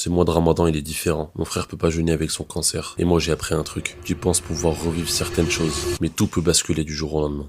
Ce mois de Ramadan, il est différent. Mon frère peut pas jeûner avec son cancer. Et moi, j'ai appris un truc. Tu penses pouvoir revivre certaines choses, mais tout peut basculer du jour au lendemain.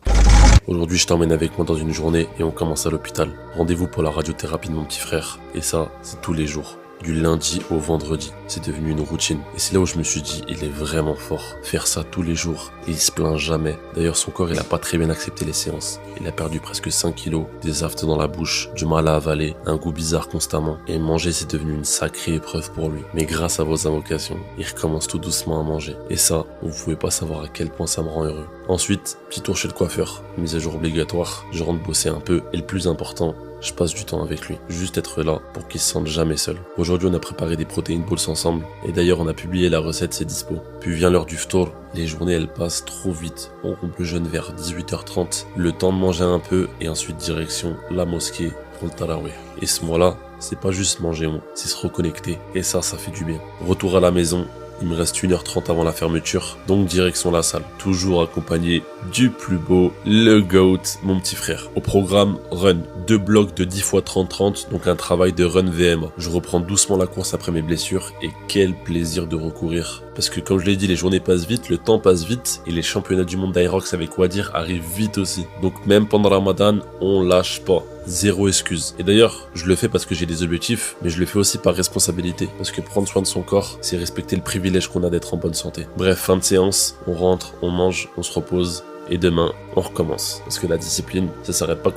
Aujourd'hui, je t'emmène avec moi dans une journée et on commence à l'hôpital. Rendez-vous pour la radiothérapie de mon petit frère. Et ça, c'est tous les jours. Du lundi au vendredi. C'est devenu une routine. Et c'est là où je me suis dit, il est vraiment fort. Faire ça tous les jours. Et il se plaint jamais. D'ailleurs, son corps, il a pas très bien accepté les séances. Il a perdu presque 5 kilos, des aphtes dans la bouche, du mal à avaler, un goût bizarre constamment. Et manger, c'est devenu une sacrée épreuve pour lui. Mais grâce à vos invocations, il recommence tout doucement à manger. Et ça, vous pouvez pas savoir à quel point ça me rend heureux. Ensuite, petit tour chez le coiffeur. Mise à jour obligatoire. Je rentre bosser un peu. Et le plus important, je passe du temps avec lui, juste être là pour qu'il se sente jamais seul. Aujourd'hui, on a préparé des protéines balls ensemble, et d'ailleurs, on a publié la recette, c'est dispo. Puis vient l'heure du ftour, les journées elles passent trop vite. On rompt le jeûne vers 18h30, le temps de manger un peu, et ensuite direction la mosquée pour le tarawih. Et ce mois-là, c'est pas juste manger, c'est se reconnecter, et ça fait du bien. Retour à la maison. Il me reste 1h30 avant la fermeture, donc direction la salle. Toujours accompagné du plus beau, le GOAT, mon petit frère. Au programme, run. 2 blocs de 10 x 30-30, donc un travail de run VMA. Je reprends doucement la course après mes blessures, et quel plaisir de recourir. Parce que comme je l'ai dit, les journées passent vite, le temps passe vite, et les championnats du monde d'Aerox avec Wadir arrivent vite aussi. Donc même pendant Ramadan, on lâche pas. Zéro excuse. Et d'ailleurs, je le fais parce que j'ai des objectifs, mais je le fais aussi par responsabilité. Parce que prendre soin de son corps, c'est respecter le privilège qu'on a d'être en bonne santé. Bref, fin de séance, on rentre, on mange, on se repose, et demain, on recommence. Parce que la discipline, ça s'arrête pas quand